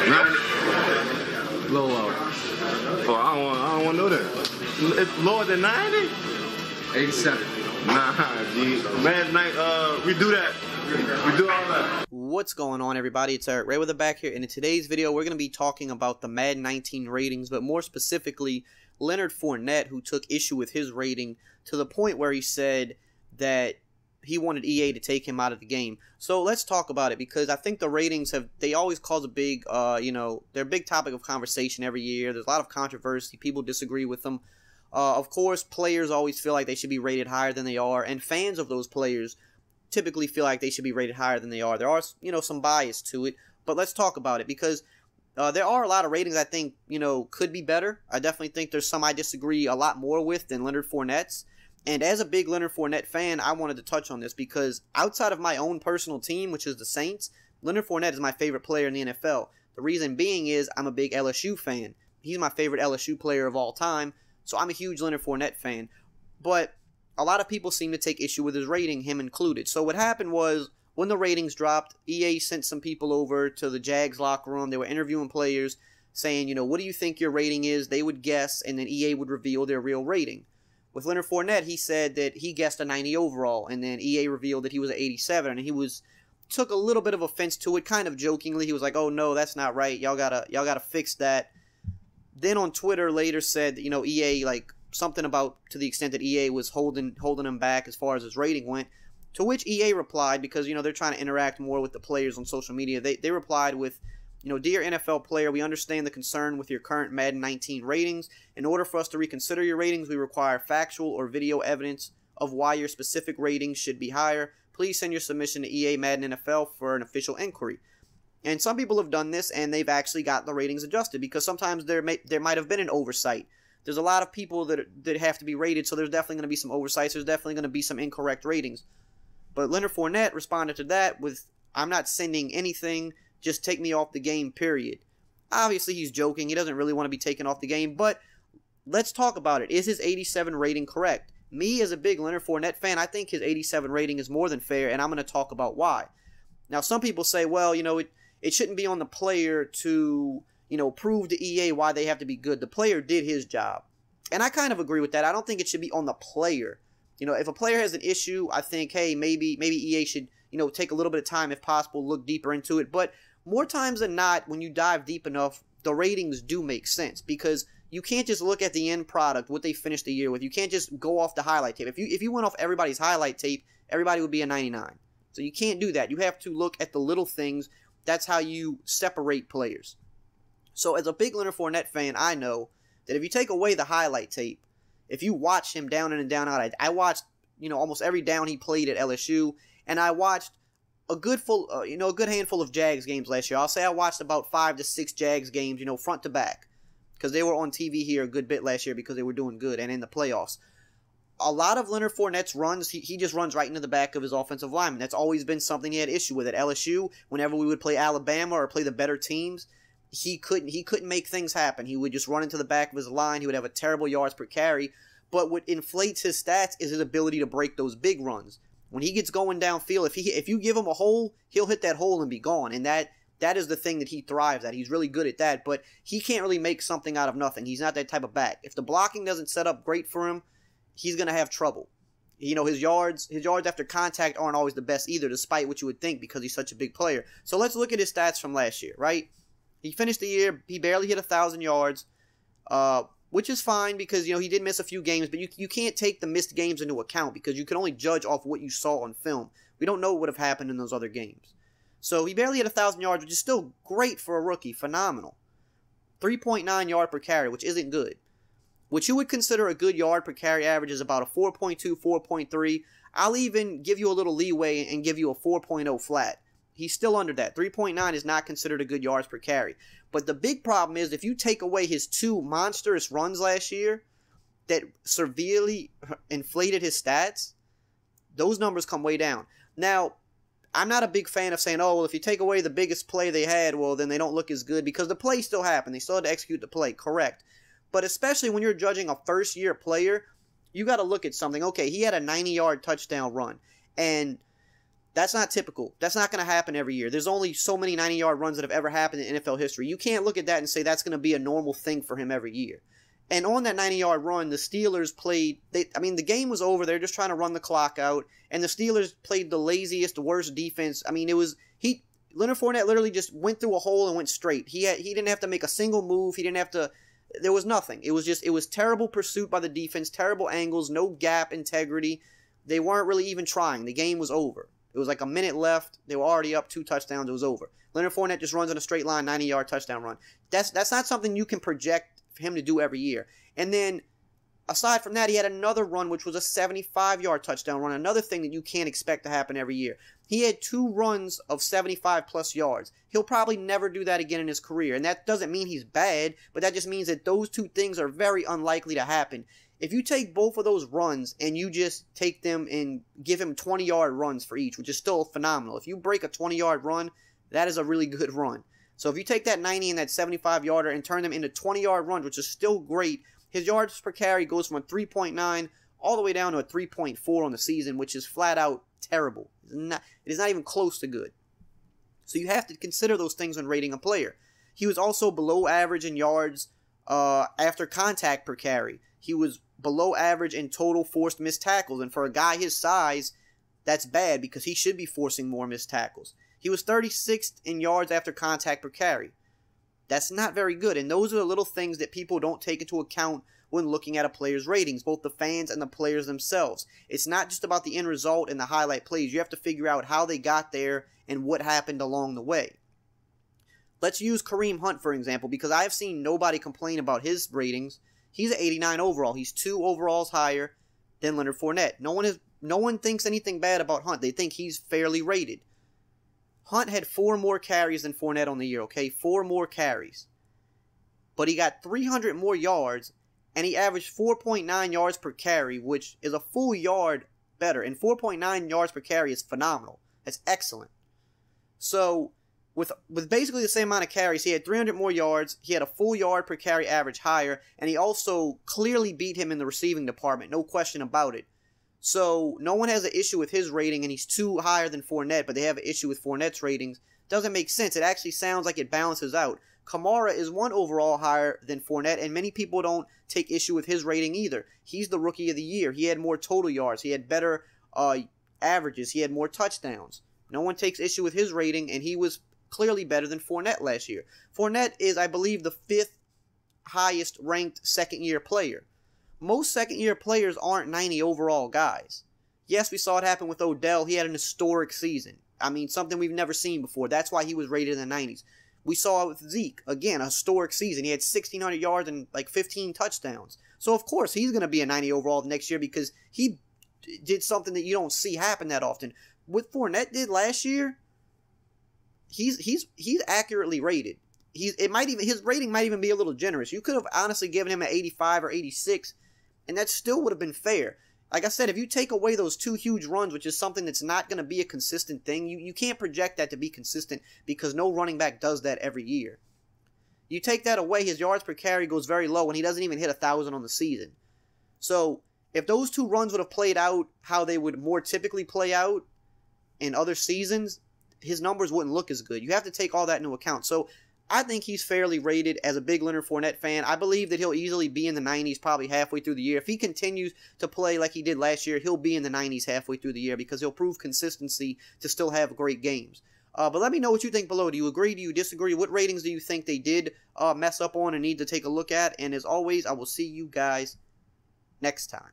90? Low. Oh, I don't want to know that. It's lower than 90? 87. Nah, G. Man, we do that. We do all that. What's going on, everybody? It's EricRayweather back here, and in today's video, we're going to be talking about the Madden 19 ratings, but more specifically, Leonard Fournette, who took issue with his rating to the point where he said that he wanted EA to take him out of the game. So let's talk about it, because I think the ratings they always cause a big, they're a big topic of conversation every year. There's a lot of controversy. People disagree with them. Of course, players always feel like they should be rated higher than they are, and fans of those players typically feel like they should be rated higher than they are. There are, some bias to it, but let's talk about it, because there are a lot of ratings I think, could be better. I definitely think there's some I disagree a lot more with than Leonard Fournette's. And as a big Leonard Fournette fan, I wanted to touch on this because outside of my own personal team, which is the Saints, Leonard Fournette is my favorite player in the NFL. The reason being is I'm a big LSU fan. He's my favorite LSU player of all time, so I'm a huge Leonard Fournette fan. But a lot of people seem to take issue with his rating, him included. So what happened was, when the ratings dropped, EA sent some people over to the Jags locker room. They were interviewing players, saying, what do you think your rating is? They would guess, and then EA would reveal their real rating. With Leonard Fournette, he said that he guessed a 90 overall, and then EA revealed that he was an 87, and he took a little bit of offense to it, kind of jokingly. He was like, "Oh no, that's not right. Y'all gotta fix that." Then on Twitter later said that, EA, like something about to the extent that EA was holding him back as far as his rating went. To which EA replied, because they're trying to interact more with the players on social media. They replied with, "Dear NFL player, we understand the concern with your current Madden 19 ratings. In order for us to reconsider your ratings, we require factual or video evidence of why your specific ratings should be higher. Please send your submission to EA Madden NFL for an official inquiry." And some people have done this, and they've actually got the ratings adjusted, because sometimes there might have been an oversight. There's a lot of people that have to be rated, so there's definitely going to be some oversights. There's definitely going to be some incorrect ratings. But Leonard Fournette responded to that with, "I'm not sending anything. Just take me off the game, period." Obviously, he's joking. He doesn't really want to be taken off the game, but let's talk about it. Is his 87 rating correct? Me, as a big Leonard Fournette fan, I think his 87 rating is more than fair, and I'm going to talk about why. Now, some people say, well, it shouldn't be on the player to, prove to EA why they have to be good. The player did his job. And I kind of agree with that. I don't think it should be on the player. If a player has an issue, I think, hey, maybe EA should, take a little bit of time, if possible, look deeper into it. But more times than not, when you dive deep enough, the ratings do make sense, because you can't just look at the end product, what they finished the year with. You can't just go off the highlight tape. If you went off everybody's highlight tape, everybody would be a 99. So you can't do that. You have to look at the little things. That's how you separate players. So as a big Leonard Fournette fan, I know that if you take away the highlight tape, if you watch him down in and down out, I watched, almost every down he played at LSU, and I watched a good handful of Jags games last year. I'll say I watched about 5 to 6 Jags games, front to back, because they were on TV here a good bit last year because they were doing good and in the playoffs. A lot of Leonard Fournette's runs, he just runs right into the back of his offensive lineman. That's always been something he had issue with at LSU. Whenever we would play Alabama or play the better teams, he couldn't make things happen. He would just run into the back of his line. He would have a terrible yards per carry. But what inflates his stats is his ability to break those big runs. When he gets going downfield, if you give him a hole, he'll hit that hole and be gone. And that is the thing that he thrives at. He's really good at that. But he can't really make something out of nothing. He's not that type of back. If the blocking doesn't set up great for him, he's going to have trouble. His yards after contact aren't always the best either, despite what you would think, because he's such a big player. So let's look at his stats from last year, right? He finished the year, he barely hit 1,000 yards, which is fine because, he did miss a few games, but you can't take the missed games into account because you can only judge off what you saw on film. We don't know what would have happened in those other games. So he barely hit 1,000 yards, which is still great for a rookie, phenomenal. 3.9 yard per carry, which isn't good. What you would consider a good yard per carry average is about a 4.2, 4.3. I'll even give you a little leeway and give you a 4.0 flat. He's still under that. 3.9 is not considered a good yards per carry. But the big problem is, if you take away his 2 monstrous runs last year that severely inflated his stats, those numbers come way down. Now, I'm not a big fan of saying, oh, well, if you take away the biggest play they had, well, then they don't look as good, because the play still happened. They still had to execute the play, correct. But especially when you're judging a first-year player, you got to look at something. Okay, he had a 90-yard touchdown run, and That's not typical. That's not going to happen every year. There's only so many 90-yard runs that have ever happened in NFL history. You can't look at that and say that's going to be a normal thing for him every year. And on that 90-yard run, the Steelers played... the game was over. They're just trying to run the clock out. And the Steelers played the laziest, worst defense. I mean, it was... Leonard Fournette literally just went through a hole and went straight. He didn't have to make a single move. He didn't have to... There was nothing. It was terrible pursuit by the defense, terrible angles, no gap integrity. They weren't really even trying. The game was over. It was like a minute left. They were already up 2 touchdowns. It was over. Leonard Fournette just runs in a straight line, 90-yard touchdown run. That's not something you can project for him to do every year. And then, aside from that, he had another run, which was a 75-yard touchdown run. Another thing that you can't expect to happen every year. He had 2 runs of 75-plus yards. He'll probably never do that again in his career. And that doesn't mean he's bad, but that just means that those 2 things are very unlikely to happen. If you take both of those runs and you just take them and give him 20-yard runs for each, which is still phenomenal. If you break a 20-yard run, that is a really good run. So if you take that 90 and that 75-yarder and turn them into 20-yard runs, which is still great, his yards per carry goes from a 3.9 all the way down to a 3.4 on the season, which is flat out terrible. It is not even close to good. So you have to consider those things when rating a player. He was also below average in yards after contact per carry. He was below average in total forced missed tackles. And for a guy his size, that's bad because he should be forcing more missed tackles. He was 36th in yards after contact per carry. That's not very good. And those are the little things that people don't take into account when looking at a player's ratings, both the fans and the players themselves. It's not just about the end result and the highlight plays. You have to figure out how they got there and what happened along the way. Let's use Kareem Hunt, for example, because I've seen nobody complain about his ratings. He's an 89 overall. He's 2 overalls higher than Leonard Fournette. No one thinks anything bad about Hunt. They think he's fairly rated. Hunt had 4 more carries than Fournette on the year, okay? 4 more carries. But he got 300 more yards, and he averaged 4.9 yards per carry, which is a full yard better. And 4.9 yards per carry is phenomenal. That's excellent. So, with basically the same amount of carries, he had 300 more yards, he had a full yard per carry average higher, and he also clearly beat him in the receiving department, no question about it. So, no one has an issue with his rating, and he's 2 higher than Fournette, but they have an issue with Fournette's ratings. Doesn't make sense. It actually sounds like it balances out. Kamara is 1 overall higher than Fournette, and many people don't take issue with his rating either. He's the Rookie of the Year. He had more total yards. He had better averages. He had more touchdowns. No one takes issue with his rating, and he was clearly better than Fournette last year. Fournette is, I believe, the 5th highest ranked second-year player. Most second-year players aren't 90 overall guys. Yes, we saw it happen with Odell. He had an historic season. I mean, something we've never seen before. That's why he was rated in the 90s. We saw it with Zeke. Again, a historic season. He had 1,600 yards and like 15 touchdowns. So, of course, he's going to be a 90 overall next year because he did something that you don't see happen that often. What Fournette did last year, he's accurately rated. His rating might even be a little generous. You could have honestly given him an 85 or 86, and that still would have been fair. Like I said, if you take away those 2 huge runs, which is something that's not going to be a consistent thing, you can't project that to be consistent because no running back does that every year. You take that away, his yards per carry goes very low, and he doesn't even hit 1,000 on the season. So, if those 2 runs would have played out how they would more typically play out in other seasons, his numbers wouldn't look as good. You have to take all that into account. So, I think he's fairly rated as a big Leonard Fournette fan. I believe that he'll easily be in the 90s probably halfway through the year. If he continues to play like he did last year, he'll be in the 90s halfway through the year because he'll prove consistency to still have great games. But let me know what you think below. Do you agree? Do you disagree? What ratings do you think they did mess up on and need to take a look at? And as always, I will see you guys next time.